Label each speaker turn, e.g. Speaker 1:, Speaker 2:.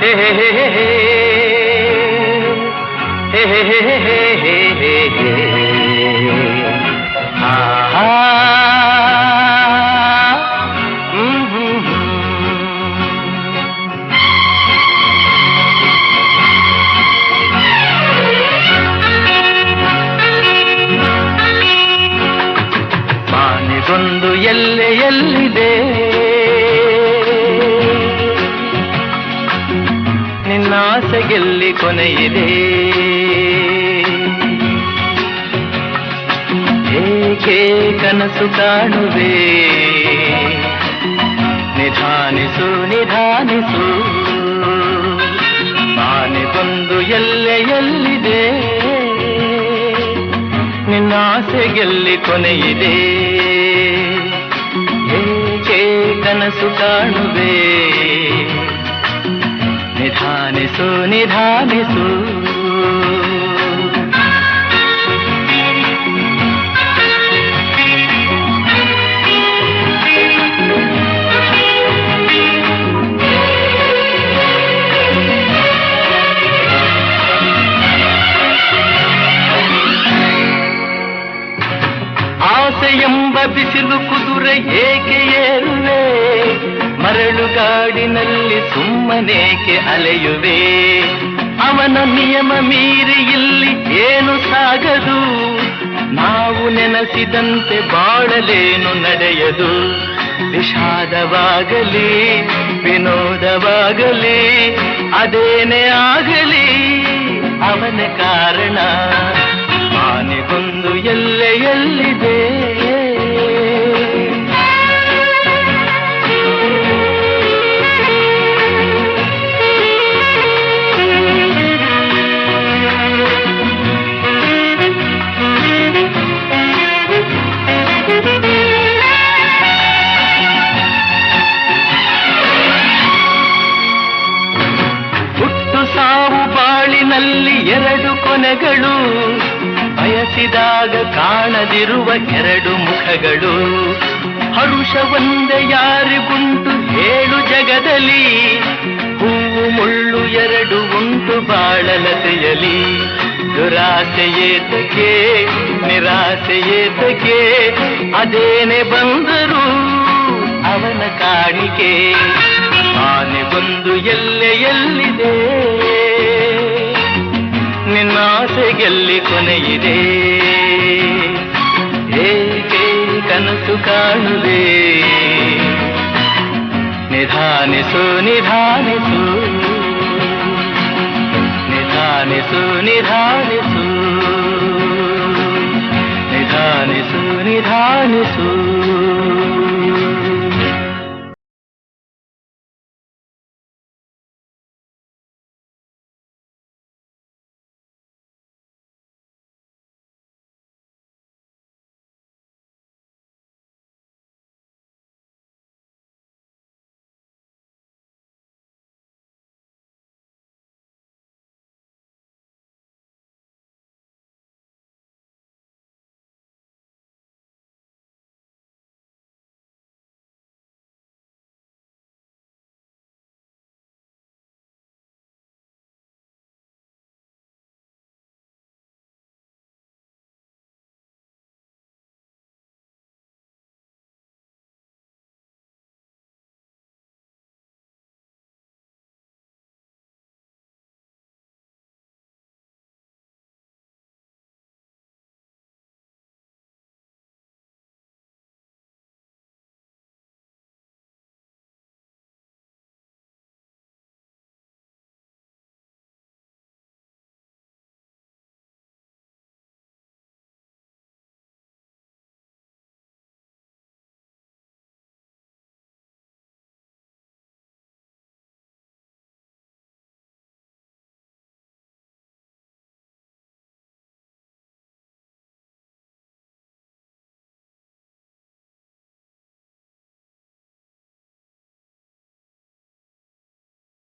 Speaker 1: ಹೇ ಹೇ ಹೇ ಹೇ ಹೇ ಹೇ ಹೇ ಹೇ ಹೇ ಹೇ ಆಹಾ ಮಾನಿಗೊಂದು ಎಲ್ಲೆಯಲ್ಲಿದೆ ನಿನ್ನಾಸೆಗೆಲ್ಲಿ ಕೊನೆಯಿದೆ ಏಕೆ ಕನಸು ಕಾಣುವೆ ನಿಧಾನಿಸು ನಿಧಾನಿಸು ಮಾನಿಗೊಂದು ಎಲ್ಲೆಯಲ್ಲಿದೆ ನಿನ್ನಾಸೆಗೆಲ್ಲಿ ಕೊನೆಯಿದೆ ಏಕೆ ಕನಸು ಕಾಣುವೆ ನಿಧಾನಿಸು ನಿಧಾನಿಸು ಆಸೆಯೆಂಬ ಬಿಸಿಲು ಕುದುರೆ ಏಕೆ ಏರುವೆ ಮರಳುಗಾಡಿನಲ್ಲಿ ಸುಮ್ಮನೇಕೆ ಅಲೆಯುವೆ ಅವನ ನಿಯಮ ಮೀರಿ ಇಲ್ಲಿ ಏನು ಸಾಗದು ನಾವು ನೆನೆಸಿದಂತೆ ಬಾಳಲೇನು ನಡೆಯದು ವಿಷಾದವಾಗಲಿ ವಿನೋದವಾಗಲಿ ಅದೇನೇ ಆಗಲಿ ಅವನ ಕಾರಣ ಮಾನಿಗೊಂದು ಎಲ್ಲೆಯಲ್ಲಿದೆ ಹುಟ್ಟು ಸಾವು ಬಾಳಿನಲ್ಲಿ ಎರಡು ಕೊನೆಗಳು ಬಯಸಿದಾಗ ಕಾಣದಿರುವ ಎರಡು ಮುಖಗಳು ಹರುಷ ಒಂದೇ ಯಾರಿಗುಂಟು ಹೇಳು ಜಗದಲ್ಲಿ ಹೂವು ಮುಳ್ಳು ಎರಡು ಉಂಟು ಬಾಳಲತೆಯಲಿ ದುರಾಸೆಯೇತಕ್ಕೆ ನಿರಾಸೆಯೇತಕ್ಕೆ ಅದೇನೆ ಬಂದರು ಅವನ ಕಾಣಿಕೆ ಆನೆಗೊಂದು ಎಲ್ಲೆಯಲ್ಲಿದೆ ನಿನ್ನಾಸೆಗೆಲ್ಲಿ ಕೊನೆಯಿದೆ ಏಕೆ ಕನಸು ಕಾಣುವೆ ನಿಧಾನಿಸು ನಿಧಾನಿಸು ನಿಧಾನಿಸು ನಿಧಾನಿಸು ನಿಧಾನಿಸು ನಿಧಾನಿಸು